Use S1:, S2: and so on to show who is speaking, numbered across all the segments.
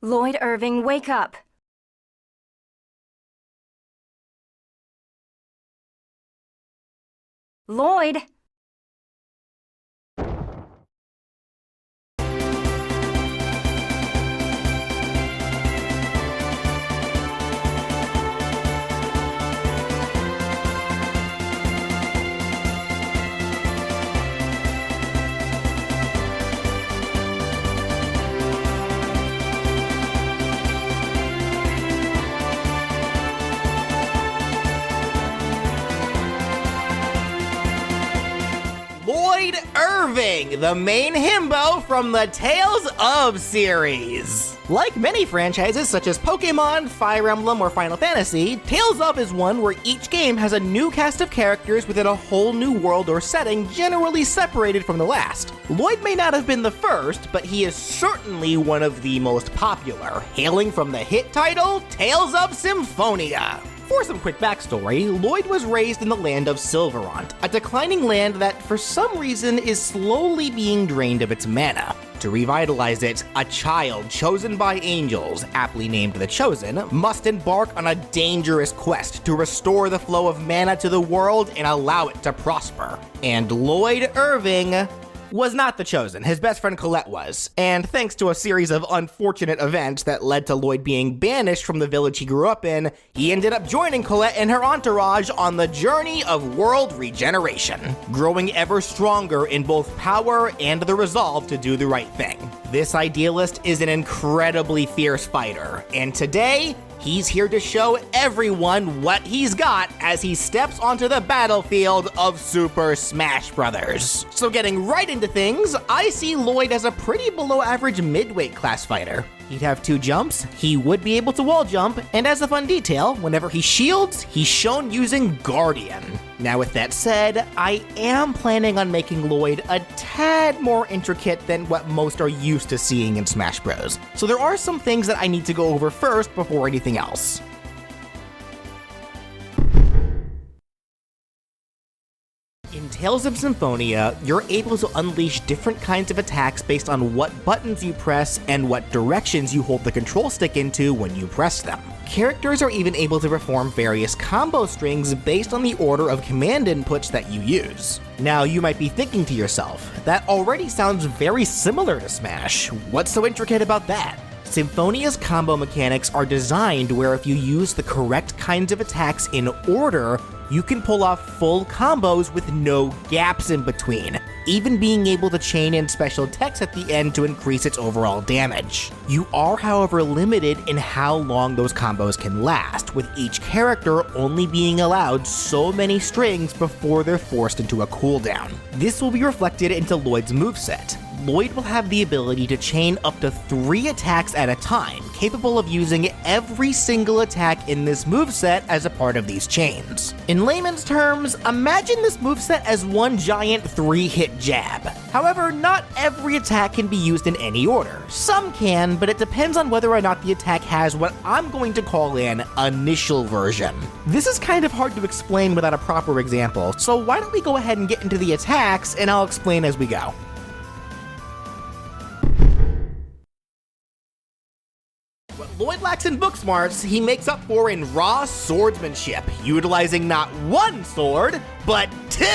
S1: Lloyd Irving, wake up! Lloyd!
S2: Lloyd Irving, the main himbo from the Tales of series. Like many franchises such as Pokemon, Fire Emblem, or Final Fantasy, Tales of is one where each game has a new cast of characters within a whole new world or setting generally separated from the last. Lloyd may not have been the first, but he is certainly one of the most popular, hailing from the hit title, Tales of Symphonia. For some quick backstory, Lloyd was raised in the land of Silverant, a declining land that for some reason is slowly being drained of its mana. To revitalize it, a child chosen by angels, aptly named the Chosen, must embark on a dangerous quest to restore the flow of mana to the world and allow it to prosper. And Lloyd Irving was not the Chosen. His best friend Colette was. And thanks to a series of unfortunate events that led to Lloyd being banished from the village he grew up in, he ended up joining Colette and her entourage on the journey of world regeneration, growing ever stronger in both power and the resolve to do the right thing. This idealist is an incredibly fierce fighter, and today, he's here to show everyone what he's got as he steps onto the battlefield of Super Smash Bros. So getting right into things, I see Lloyd as a pretty below average midweight class fighter. He'd have 2 jumps, he would be able to wall jump, and as a fun detail, whenever he shields, he's shown using Guardian. Now with that said, I am planning on making Lloyd a tad more intricate than what most are used to seeing in Smash Bros. So there are some things that I need to go over first before anything else. In Tales of Symphonia, you're able to unleash different kinds of attacks based on what buttons you press and what directions you hold the control stick into when you press them. Characters are even able to perform various combo strings based on the order of command inputs that you use. Now you might be thinking to yourself, that already sounds very similar to Smash. What's so intricate about that? Symphonia's combo mechanics are designed where if you use the correct kinds of attacks in order, you can pull off full combos with no gaps in between, even being able to chain in special techs at the end to increase its overall damage. You are, however, limited in how long those combos can last, with each character only being allowed so many strings before they're forced into a cooldown. This will be reflected into Lloyd's moveset. Lloyd will have the ability to chain up to 3 attacks at a time, capable of using every single attack in this moveset as a part of these chains. In layman's terms, imagine this moveset as one giant 3-hit jab. However, not every attack can be used in any order. Some can, but it depends on whether or not the attack has what I'm going to call an initial version. This is kind of hard to explain without a proper example, so why don't we go ahead and get into the attacks and I'll explain as we go. What Lloyd lacks in book smarts, he makes up for in raw swordsmanship, utilizing not 1 sword, but 2!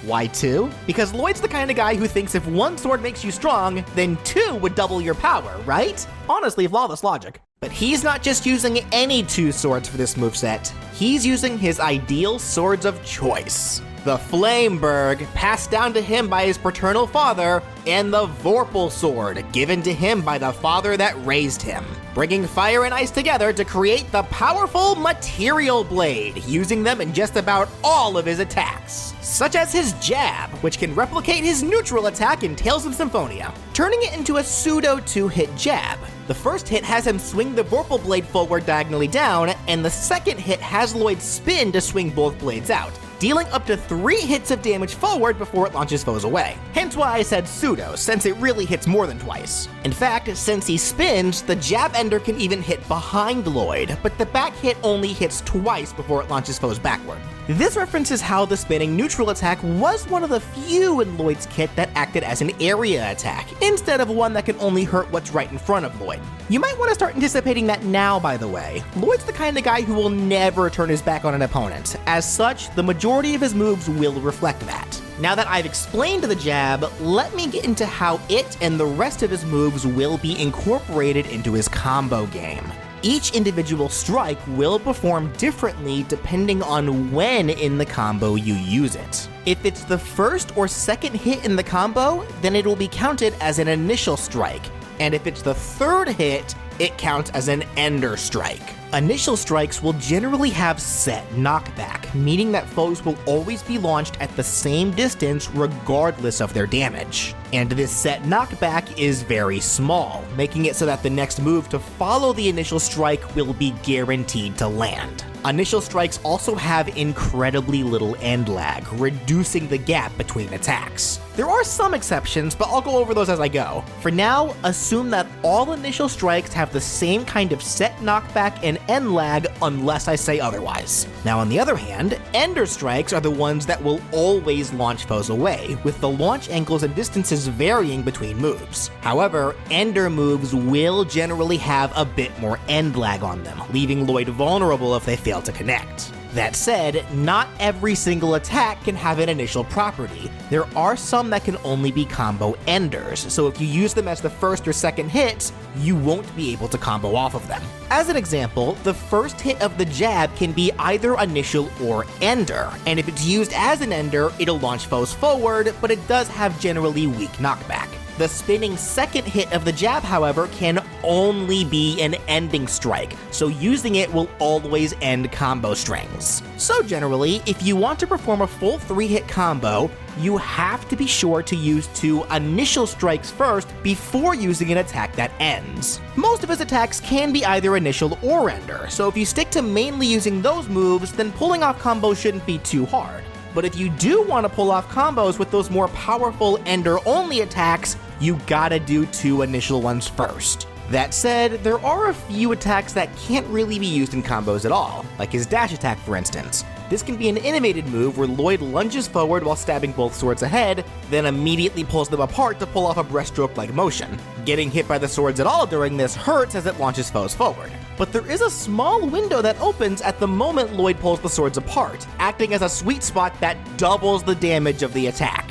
S2: Why 2? Because Lloyd's the kind of guy who thinks if 1 sword makes you strong, then 2 would double your power, right? Honestly, flawless logic. But he's not just using any 2 swords for this moveset, he's using his ideal swords of choice. The Flameberg, passed down to him by his paternal father, and the Vorpal sword, given to him by the father that raised him, bringing fire and ice together to create the powerful Material Blade, using them in just about all of his attacks, such as his jab, which can replicate his neutral attack in Tales of Symphonia, turning it into a pseudo 2-hit jab. The first hit has him swing the Vorpal blade forward diagonally down, and the second hit has Lloyd spin to swing both blades out. dealing up to 3 hits of damage forward before it launches foes away. Hence why I said pseudo, since it really hits more than twice. In fact, since he spins, the jab ender can even hit behind Lloyd, but the back hit only hits twice before it launches foes backward. This references how the spinning neutral attack was one of the few in Lloyd's kit that acted as an area attack, instead of one that can only hurt what's right in front of Lloyd. You might want to start anticipating that now, by the way. Lloyd's the kind of guy who will never turn his back on an opponent. As such, the majority of his moves will reflect that. Now that I've explained the jab, let me get into how it and the rest of his moves will be incorporated into his combo game. Each individual strike will perform differently depending on when in the combo you use it. If it's the first or second hit in the combo, then it will be counted as an initial strike, and if it's the third hit, it counts as an ender strike. Initial strikes will generally have set knockback, meaning that foes will always be launched at the same distance regardless of their damage. And this set knockback is very small, making it so that the next move to follow the initial strike will be guaranteed to land. Initial strikes also have incredibly little end lag, reducing the gap between attacks. There are some exceptions, but I'll go over those as I go. For now, assume that all initial strikes have the same kind of set knockback and end lag unless I say otherwise. Now on the other hand, ender strikes are the ones that will always launch foes away, with the launch angles and distances varying between moves. However, ender moves will generally have a bit more end lag on them, leaving Lloyd vulnerable if they fail to connect. That said, not every single attack can have an initial property. There are some that can only be combo enders, so if you use them as the first or second hits, you won't be able to combo off of them. As an example, the first hit of the jab can be either initial or ender, and if it's used as an ender, it'll launch foes forward, but it does have generally weak knockback. The spinning second hit of the jab, however, can only be an ending strike, so using it will always end combo strings. So generally, if you want to perform a full 3-hit combo, you have to be sure to use 2 initial strikes first before using an attack that ends. Most of his attacks can be either initial or ender, so if you stick to mainly using those moves, then pulling off combos shouldn't be too hard. But if you do want to pull off combos with those more powerful ender-only attacks, you gotta do 2 initial ones first. That said, there are a few attacks that can't really be used in combos at all, like his dash attack for instance. This can be an animated move where Lloyd lunges forward while stabbing both swords ahead, then immediately pulls them apart to pull off a breaststroke-like motion. Getting hit by the swords at all during this hurts as it launches foes forward. But there is a small window that opens at the moment Lloyd pulls the swords apart, acting as a sweet spot that doubles the damage of the attack.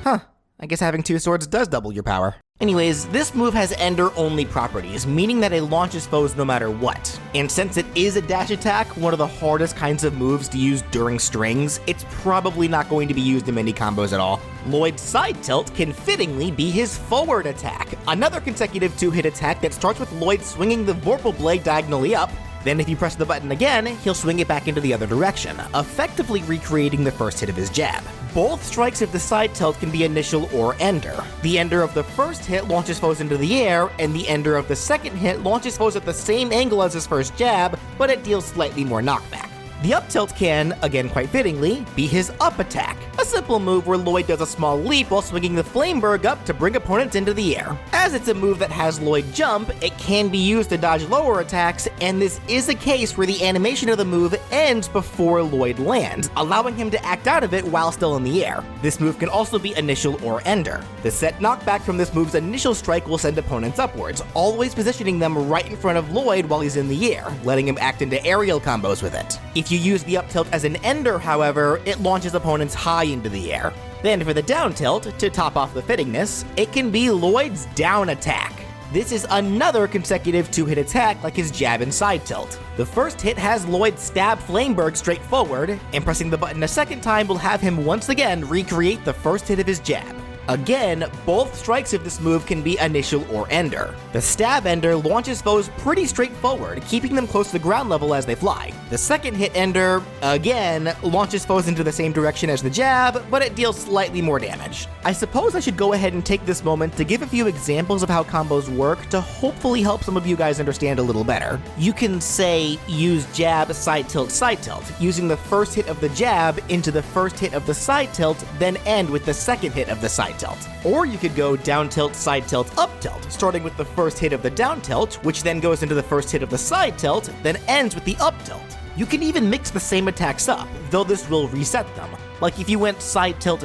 S2: Huh, I guess having 2 swords does double your power. Anyways, this move has ender-only properties, meaning that it launches foes no matter what. And since it is a dash attack, one of the hardest kinds of moves to use during strings, it's probably not going to be used in many combos at all. Lloyd's side tilt can fittingly be his forward attack, another consecutive 2-hit attack that starts with Lloyd swinging the Vorpal blade diagonally up. Then if you press the button again, he'll swing it back into the other direction, effectively recreating the first hit of his jab. Both strikes of the side tilt can be initial or ender. The ender of the first hit launches foes into the air, and the ender of the second hit launches foes at the same angle as his first jab, but it deals slightly more knockback. The up tilt can, again quite fittingly, be his up attack, a simple move where Lloyd does a small leap while swinging the Flameberg up to bring opponents into the air. As it's a move that has Lloyd jump, it can be used to dodge lower attacks, and this is a case where the animation of the move ends before Lloyd lands, allowing him to act out of it while still in the air. This move can also be initial or ender. The set knockback from this move's initial strike will send opponents upwards, always positioning them right in front of Lloyd while he's in the air, letting him act into aerial combos with it. If you use the up tilt as an ender, however, it launches opponents high into the air. Then for the down tilt, to top off the fittingness, it can be Lloyd's down attack. This is another consecutive 2-hit attack like his jab and side tilt. The first hit has Lloyd stab Flameberg straight forward, and pressing the button a second time will have him once again recreate the first hit of his jab. Again, both strikes of this move can be initial or ender. The stab ender launches foes pretty straightforward, keeping them close to the ground level as they fly. The second hit ender, again, launches foes into the same direction as the jab, but it deals slightly more damage. I suppose I should go ahead and take this moment to give a few examples of how combos work to hopefully help some of you guys understand a little better. You can say, use jab, side tilt, using the first hit of the jab into the first hit of the side tilt, then end with the second hit of the side tilt. Or you could go down tilt, up tilt, starting with the first hit of the down tilt, which then goes into the first hit of the side tilt, then ends with the up tilt. You can even mix the same attacks up, though this will reset them. Like if you went side tilt,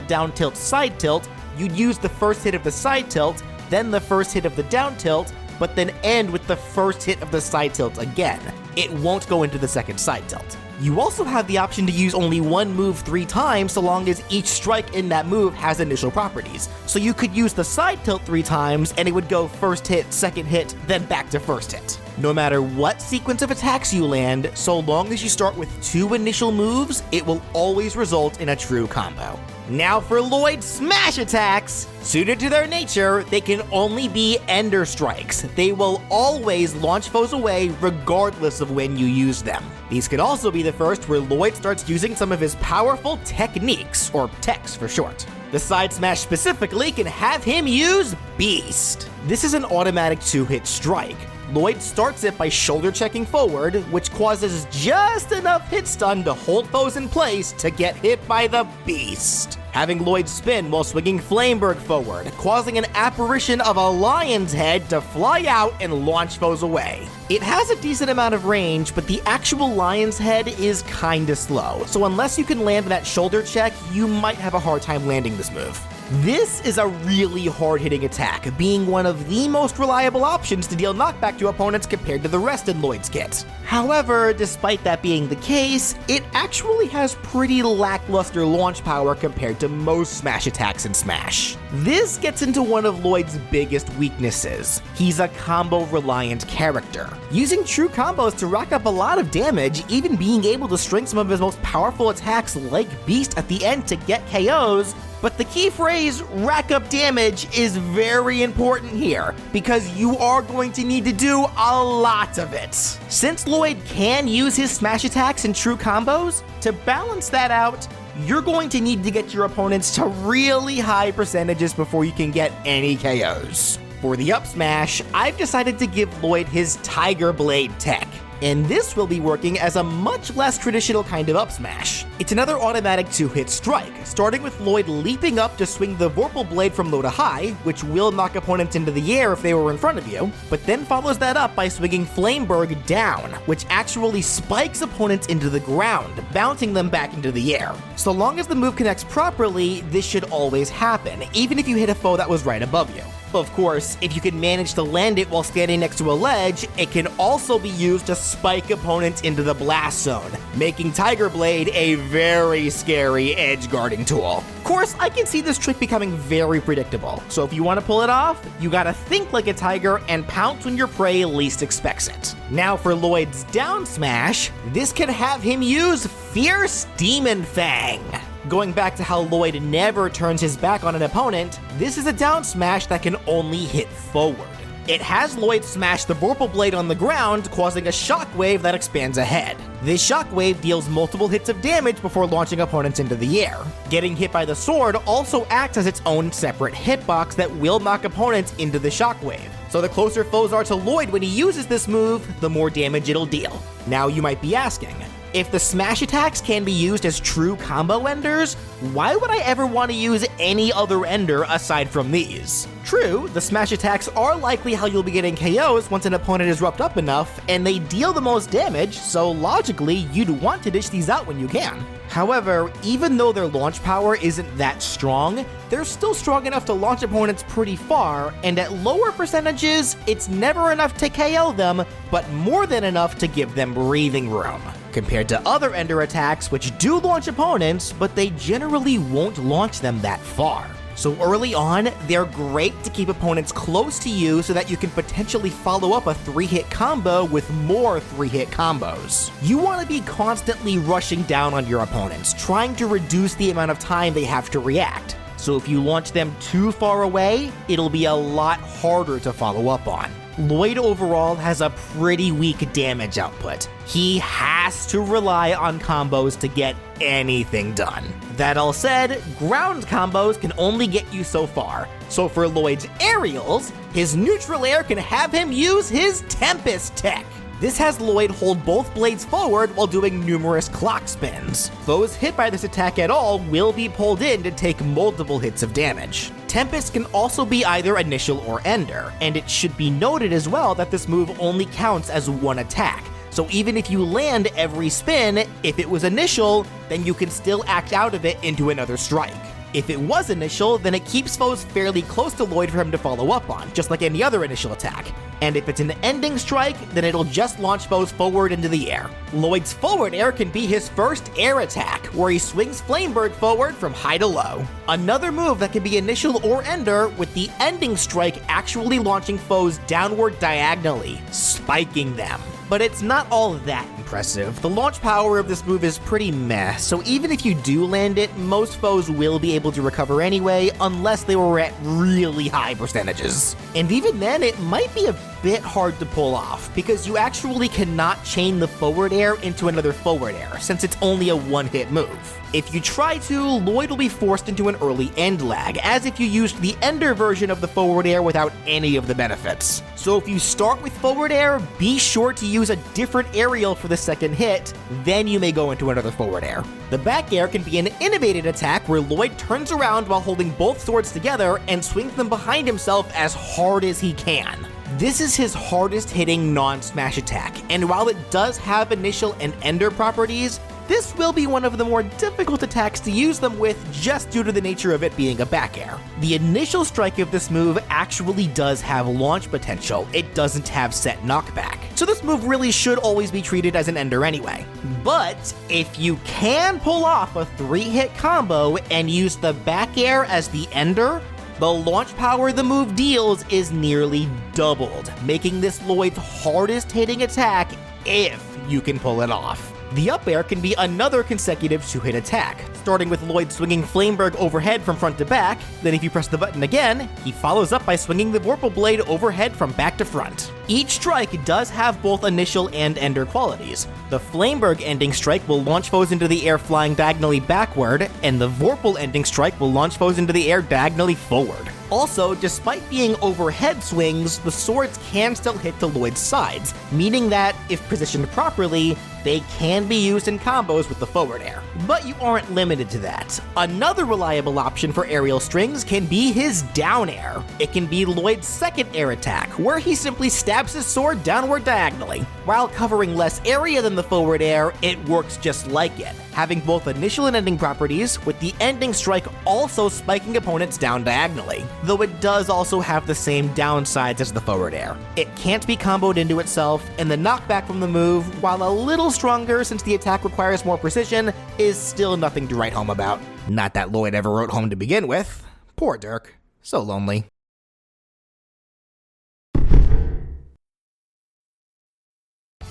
S2: side tilt, you'd use the first hit of the side tilt, then the first hit of the down tilt, but then end with the first hit of the side tilt again. It won't go into the second side tilt. You also have the option to use only one move 3 times so long as each strike in that move has initial properties. So you could use the side tilt 3 times and it would go first hit, second hit, then back to first hit. No matter what sequence of attacks you land, so long as you start with 2 initial moves, it will always result in a true combo. Now for Lloyd's smash attacks! Suited to their nature, they can only be ender strikes. They will always launch foes away regardless of when you use them. These could also be the first where Lloyd starts using some of his powerful techniques, or techs for short. The side smash specifically can have him use Beast. This is an automatic 2-hit strike. Lloyd starts it by shoulder checking forward, which causes just enough hit stun to hold foes in place to get hit by the Beast. Having Lloyd spin while swinging Flameberg forward, causing an apparition of a lion's head to fly out and launch foes away. It has a decent amount of range, but the actual lion's head is kinda slow, so unless you can land that shoulder check, you might have a hard time landing this move. This is a really hard-hitting attack, being one of the most reliable options to deal knockback to opponents compared to the rest in Lloyd's kit. However, despite that being the case, it actually has pretty lackluster launch power compared to most smash attacks in Smash. This gets into one of Lloyd's biggest weaknesses. He's a combo-reliant character. Using true combos to rack up a lot of damage, even being able to string some of his most powerful attacks like Beast at the end to get KOs, but the key phrase, rack up damage, is very important here, because you are going to need to do a lot of it. Since Lloyd can use his smash attacks in true combos, to balance that out, you're going to need to get your opponents to really high percentages before you can get any KOs. For the up smash, I've decided to give Lloyd his Tiger Blade tech. And this will be working as a much less traditional kind of up smash. It's another automatic 2-hit strike, starting with Lloyd leaping up to swing the Vorpal Blade from low to high, which will knock opponents into the air if they were in front of you, but then follows that up by swinging Flameberg down, which actually spikes opponents into the ground, bouncing them back into the air. So long as the move connects properly, this should always happen, even if you hit a foe that was right above you. Of course, if you can manage to land it while standing next to a ledge, it can also be used to spike opponents into the blast zone, making Tiger Blade a very scary edge guarding tool. Of course, I can see this trick becoming very predictable, so if you want to pull it off, you gotta think like a tiger and pounce when your prey least expects it. Now for Lloyd's down smash, this can have him use Fierce Demon Fang. Going back to how Lloyd never turns his back on an opponent, this is a down smash that can only hit forward. It has Lloyd smash the Vorpal Blade on the ground, causing a shockwave that expands ahead. This shockwave deals multiple hits of damage before launching opponents into the air. Getting hit by the sword also acts as its own separate hitbox that will knock opponents into the shockwave. So the closer foes are to Lloyd when he uses this move, the more damage it'll deal. Now you might be asking, if the smash attacks can be used as true combo enders, why would I ever want to use any other ender aside from these? True, the smash attacks are likely how you'll be getting KOs once an opponent is roughed up enough, and they deal the most damage, so logically you'd want to dish these out when you can. However, even though their launch power isn't that strong, they're still strong enough to launch opponents pretty far, and at lower percentages, it's never enough to KO them, but more than enough to give them breathing room. Compared to other ender attacks which do launch opponents, but they generally won't launch them that far. So early on, they're great to keep opponents close to you so that you can potentially follow up a 3-hit combo with more 3-hit combos. You want to be constantly rushing down on your opponents, trying to reduce the amount of time they have to react. so if you launch them too far away, it'll be a lot harder to follow up on. Lloyd overall has a pretty weak damage output. He has to rely on combos to get anything done. That all said, ground combos can only get you so far. So for Lloyd's aerials, his neutral air can have him use his Tempest tech. This has Lloyd hold both blades forward while doing numerous clock spins. Foes hit by this attack at all will be pulled in to take multiple hits of damage. Tempest can also be either initial or ender, and it should be noted as well that this move only counts as one attack. So even if you land every spin, if it was initial, then you can still act out of it into another strike. If it was initial, then it keeps foes fairly close to Lloyd for him to follow up on, just like any other initial attack. And if it's an ending strike, then it'll just launch foes forward into the air. Lloyd's forward air can be his first air attack, where he swings Flamebird forward from high to low. Another move that can be initial or ender, with the ending strike actually launching foes downward diagonally, spiking them. But it's not all that impressive. The launch power of this move is pretty meh, so even if you do land it, most foes will be able to recover anyway, unless they were at really high percentages. And even then, it might be a bit hard to pull off, because you actually cannot chain the forward air into another forward air, since it's only a one-hit move. If you try to, Lloyd will be forced into an early end lag, as if you used the ender version of the forward air without any of the benefits. So if you start with forward air, be sure to use a different aerial for the second hit, then you may go into another forward air. The back air can be an innovated attack where Lloyd turns around while holding both swords together and swings them behind himself as hard as he can. This is his hardest hitting non-smash attack, and while it does have initial and ender properties, this will be one of the more difficult attacks to use them with just due to the nature of it being a back air. The initial strike of this move actually does have launch potential, it doesn't have set knockback. So this move really should always be treated as an ender anyway. But if you can pull off a 3-hit combo and use the back air as the ender, the launch power the move deals is nearly doubled, making this Lloyd's hardest hitting attack if you can pull it off. The up air can be another consecutive 2-hit attack, starting with Lloyd swinging Flamberg overhead from front to back, then if you press the button again, he follows up by swinging the Vorpal Blade overhead from back to front. Each strike does have both initial and ender qualities. The Flamberg ending strike will launch foes into the air flying diagonally backward, and the Vorpal ending strike will launch foes into the air diagonally forward. Also, despite being overhead swings, the swords can still hit to Lloyd's sides, meaning that, if positioned properly, they can be used in combos with the forward air. But you aren't limited to that. Another reliable option for aerial strings can be his down air. It can be Lloyd's second air attack, where he simply stabs his sword downward diagonally. While covering less area than the forward air, it works just like it, having both initial and ending properties, with the ending strike also spiking opponents down diagonally, though it does also have the same downsides as the forward air. It can't be comboed into itself, and the knockback from the move, while a little stronger since the attack requires more precision, is still nothing to write home about. Not that Lloyd ever wrote home to begin with. Poor Dirk. So lonely.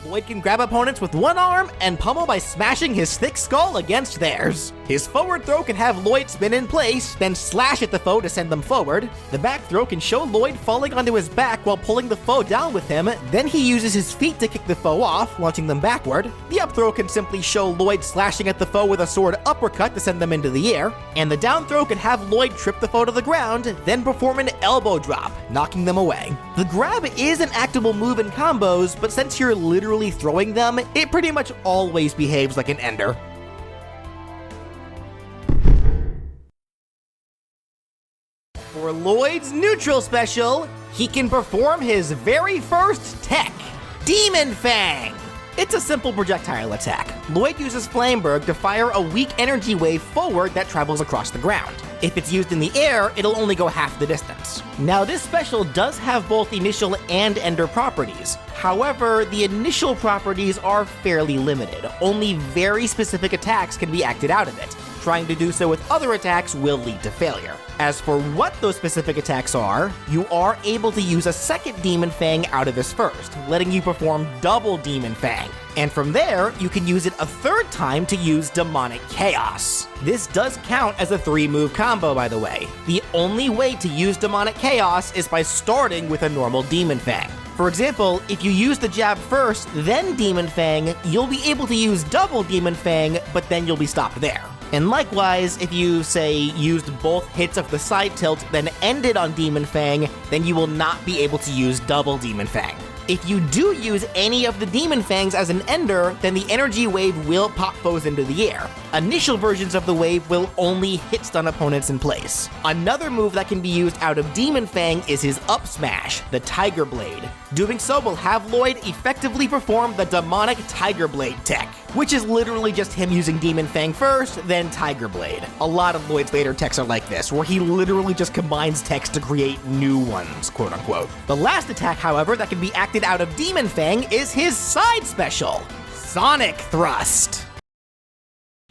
S2: Lloyd can grab opponents with one arm and pummel by smashing his thick skull against theirs. His forward throw can have Lloyd spin in place, then slash at the foe to send them forward. The back throw can show Lloyd falling onto his back while pulling the foe down with him, then he uses his feet to kick the foe off, launching them backward. The up throw can simply show Lloyd slashing at the foe with a sword uppercut to send them into the air. And the down throw can have Lloyd trip the foe to the ground, then perform an elbow drop, knocking them away. The grab is an actable move in combos, but since you're literally throwing them, it pretty much always behaves like an ender. For Lloyd's neutral special, he can perform his very first tech, Demon Fang. It's a simple projectile attack. Lloyd uses Flamberg to fire a weak energy wave forward that travels across the ground. If it's used in the air, it'll only go half the distance. Now, this special does have both initial and ender properties. However, the initial properties are fairly limited. Only very specific attacks can be acted out of it. Trying to do so with other attacks will lead to failure. As for what those specific attacks are, you are able to use a second Demon Fang out of this first, letting you perform double Demon Fang. And from there, you can use it a third time to use Demonic Chaos. This does count as a 3-move combo, by the way. The only way to use Demonic Chaos is by starting with a normal Demon Fang. For example, if you use the jab first, then Demon Fang, you'll be able to use double Demon Fang, but then you'll be stopped there. And likewise, if you, say, used both hits of the side tilt, then ended on Demon Fang, then you will not be able to use double Demon Fang. If you do use any of the Demon Fangs as an ender, then the energy wave will pop foes into the air. Initial versions of the wave will only hit stun opponents in place. Another move that can be used out of Demon Fang is his up smash, the Tiger Blade. Doing so will have Lloyd effectively perform the demonic Tiger Blade tech, which is literally just him using Demon Fang first, then Tiger Blade. A lot of Lloyd's later techs are like this, where he literally just combines techs to create new ones, quote unquote. The last attack, however, that can be acted out of Demon Fang is his side special, Sonic Thrust.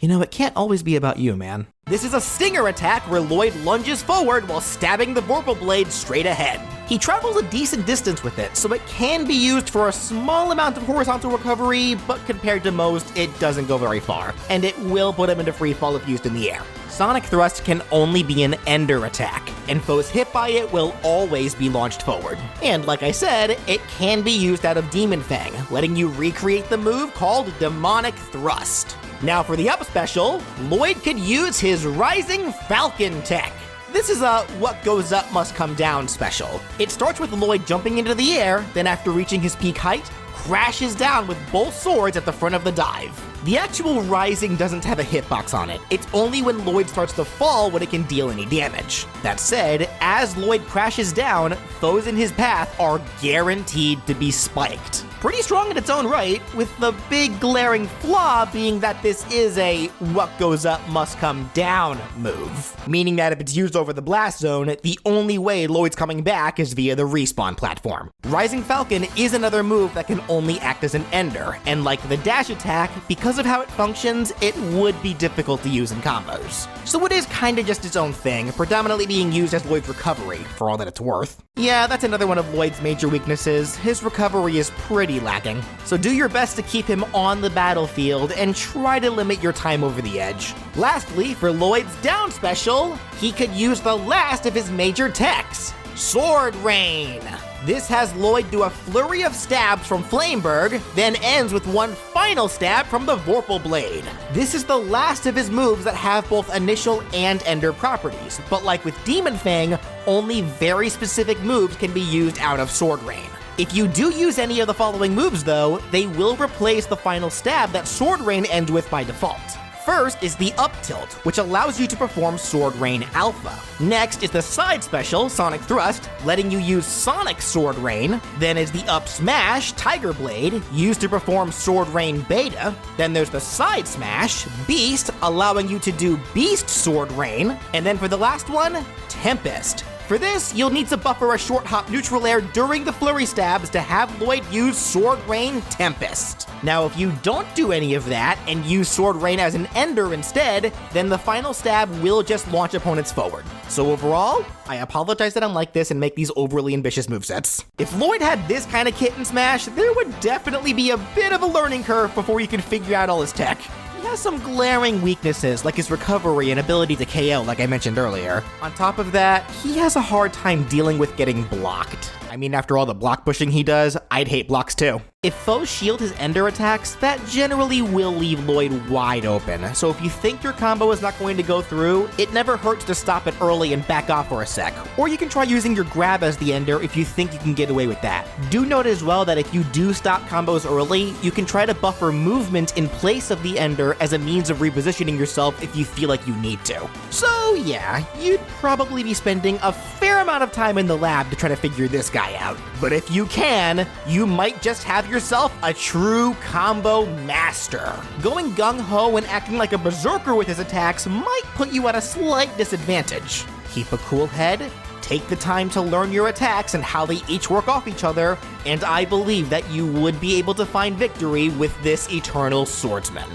S2: You know, it can't always be about you, man. This is a stinger attack where Lloyd lunges forward while stabbing the Vorpal Blade straight ahead. He travels a decent distance with it, so it can be used for a small amount of horizontal recovery, but compared to most, it doesn't go very far, and it will put him into free fall if used in the air. Sonic Thrust can only be an ender attack, and foes hit by it will always be launched forward. And like I said, it can be used out of Demon Fang, letting you recreate the move called Demonic Thrust. Now for the up special, Lloyd could use his Rising Falcon tech. This is a what goes up must come down special. It starts with Lloyd jumping into the air, then after reaching his peak height, crashes down with both swords at the front of the dive. The actual rising doesn't have a hitbox on it. It's only when Lloyd starts to fall when it can deal any damage. That said, as Lloyd crashes down, foes in his path are guaranteed to be spiked. Pretty strong in its own right, with the big glaring flaw being that this is a what goes up must come down move. Meaning that if it's used over the blast zone, the only way Lloyd's coming back is via the respawn platform. Rising Falcon is another move that can only act as an ender, and like the dash attack, because of how it functions, it would be difficult to use in combos. So it is kinda just its own thing, predominantly being used as Lloyd's recovery, for all that it's worth. Yeah, that's another one of Lloyd's major weaknesses. His recovery is pretty lacking. So do your best to keep him on the battlefield and try to limit your time over the edge. Lastly, for Lloyd's down special, he could use the last of his major techs, Sword Rain. This has Lloyd do a flurry of stabs from Flameberg, then ends with one final stab from the Vorpal Blade. This is the last of his moves that have both initial and ender properties, but like with Demon Fang, only very specific moves can be used out of Sword Rain. If you do use any of the following moves though, they will replace the final stab that Sword Rain ends with by default. First is the up tilt, which allows you to perform Sword Rain Alpha. Next is the side special, Sonic Thrust, letting you use Sonic Sword Rain. Then is the up smash, Tiger Blade, used to perform Sword Rain Beta. Then there's the side smash, Beast, allowing you to do Beast Sword Rain. And then for the last one, Tempest. For this, you'll need to buffer a short hop neutral air during the flurry stabs to have Lloyd use Sword Rain Tempest. Now, if you don't do any of that and use Sword Rain as an ender instead, then the final stab will just launch opponents forward. So overall, I apologize that I'm like this and make these overly ambitious movesets. If Lloyd had this kind of kit in Smash, there would definitely be a bit of a learning curve before you can figure out all his tech. He has some glaring weaknesses, like his recovery and ability to KO, like I mentioned earlier. On top of that, he has a hard time dealing with getting blocked. I mean, after all the block pushing he does, I'd hate blocks too. If foes shield his ender attacks, that generally will leave Lloyd wide open, so if you think your combo is not going to go through, it never hurts to stop it early and back off for a sec. Or you can try using your grab as the ender if you think you can get away with that. Do note as well that if you do stop combos early, you can try to buffer movement in place of the ender as a means of repositioning yourself if you feel like you need to. So yeah, you'd probably be spending a fair amount of time in the lab to try to figure this guy out. But if you can, you might just have yourself a true combo master. Going gung-ho and acting like a berserker with his attacks might put you at a slight disadvantage. Keep a cool head, take the time to learn your attacks and how they each work off each other, and I believe that you would be able to find victory with this eternal swordsman.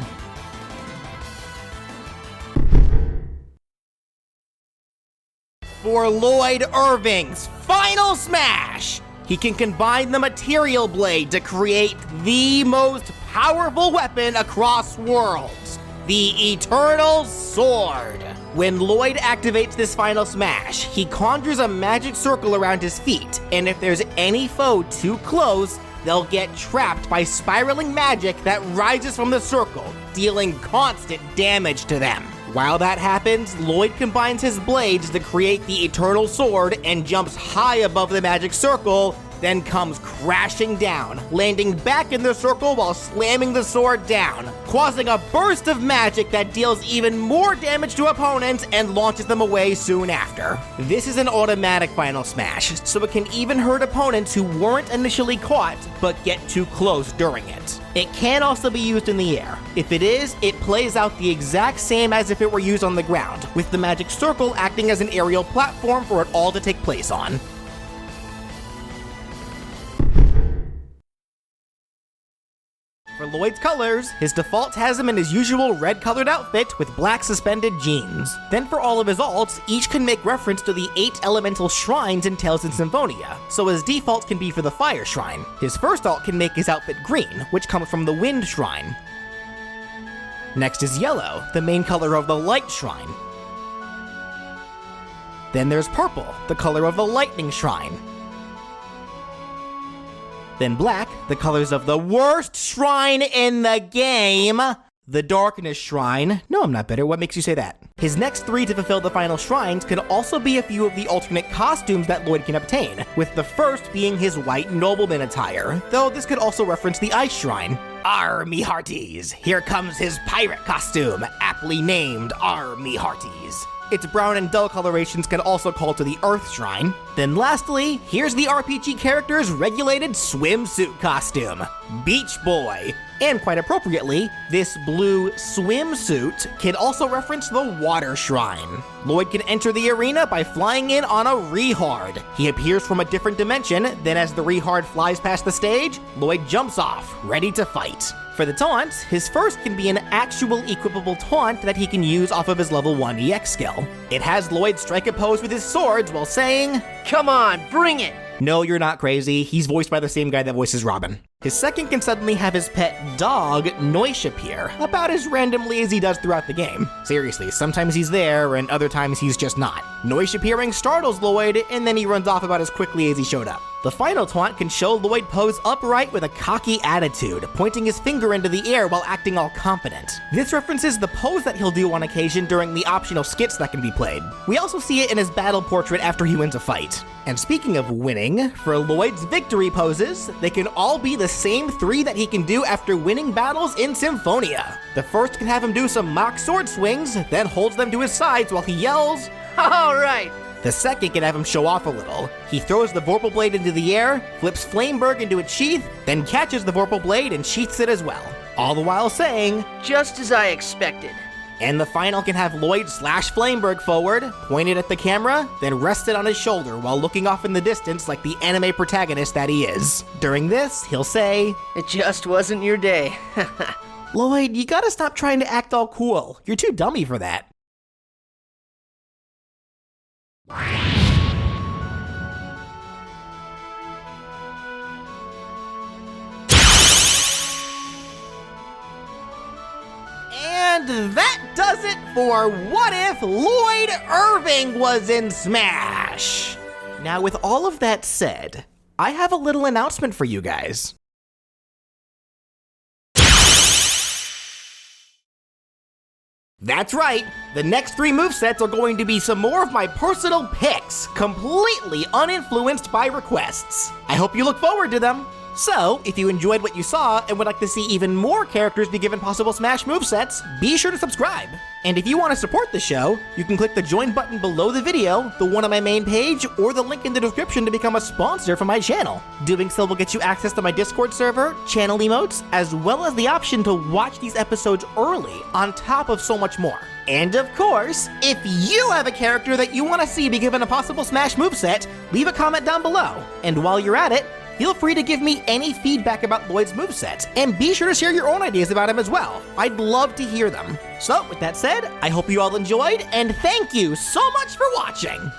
S2: For Lloyd Irving's final smash, He can combine the Material Blade to create the most powerful weapon across worlds, the Eternal Sword. When Lloyd activates this final smash, he conjures a magic circle around his feet, and if there's any foe too close, they'll get trapped by spiraling magic that rises from the circle, dealing constant damage to them. While that happens, Lloyd combines his blades to create the Eternal Sword and jumps high above the magic circle, then comes crashing down, landing back in the circle while slamming the sword down, causing a burst of magic that deals even more damage to opponents and launches them away soon after. This is an automatic final smash, so it can even hurt opponents who weren't initially caught but get too close during it. It can also be used in the air. If it is, it plays out the exact same as if it were used on the ground, with the magic circle acting as an aerial platform for it all to take place on. For Lloyd's colors, his default has him in his usual red-colored outfit with black suspended jeans. Then for all of his alts, each can make reference to the 8 elemental shrines in Tales in Symphonia, so his default can be for the Fire Shrine. His first alt can make his outfit green, which comes from the Wind Shrine. Next is yellow, the main color of the Light Shrine. Then there's purple, the color of the Lightning Shrine. Then black, the colors of the worst shrine in the game, the Darkness Shrine. No, I'm not bitter. What makes you say that? His next 3 to fulfill the final shrines could also be a few of the alternate costumes that Lloyd can obtain, with the first being his white nobleman attire, though this could also reference the Ice Shrine. Arr, me hearties! Here comes his pirate costume, aptly named Arr, me hearties. Its brown and dull colorations can also call to the Earth Shrine. Then lastly, here's the RPG character's regulated swimsuit costume, Beach Boy. And quite appropriately, this blue swimsuit can also reference the Water Shrine. Lloyd can enter the arena by flying in on a Rehard. He appears from a different dimension, then as the Rehard flies past the stage, Lloyd jumps off, ready to fight. For the taunts, his first can be an actual equipable taunt that he can use off of his level 1 EX skill. It has Lloyd strike a pose with his swords while saying,
S3: "Come on, bring it!"
S2: No, you're not crazy. He's voiced by the same guy that voices Robin. His second can suddenly have his pet dog, Noish, appear, about as randomly as he does throughout the game. Seriously, sometimes he's there, and other times he's just not. Noish appearing startles Lloyd, and then he runs off about as quickly as he showed up. The final taunt can show Lloyd pose upright with a cocky attitude, pointing his finger into the air while acting all confident. This references the pose that he'll do on occasion during the optional skits that can be played. We also see it in his battle portrait after he wins a fight. And speaking of winning, for Lloyd's victory poses, they can all be the same 3 that he can do after winning battles in Symphonia. The first can have him do some mock sword swings, then holds them to his sides while he yells,
S3: All right!
S2: The second can have him show off a little. He throws the Vorpal Blade into the air, flips Flameberg into its sheath, then catches the Vorpal Blade and sheaths it as well. All the while saying,
S3: "Just as I expected."
S2: And the final can have Lloyd slash Flameberg forward, pointed at the camera, then rest it on his shoulder while looking off in the distance like the anime protagonist that he is. During this, he'll say,
S3: "It just wasn't your day."
S2: Lloyd, you gotta stop trying to act all cool. You're too dummy for that. And that does it for What If Lloyd Irving Was in Smash. Now, with all of that said, I have a little announcement for you guys. That's right, the next 3 movesets are going to be some more of my personal picks, completely uninfluenced by requests. I hope you look forward to them. So, if you enjoyed what you saw and would like to see even more characters be given possible Smash movesets, be sure to subscribe. And if you want to support the show, you can click the join button below the video, the one on my main page, or the link in the description to become a sponsor for my channel. Doing so will get you access to my Discord server, channel emotes, as well as the option to watch these episodes early, on top of so much more. And of course, if you have a character that you want to see be given a possible Smash moveset, leave a comment down below. And while you're at it, feel free to give me any feedback about Lloyd's movesets, and be sure to share your own ideas about him as well. I'd love to hear them. So, with that said, I hope you all enjoyed, and thank you so much for watching!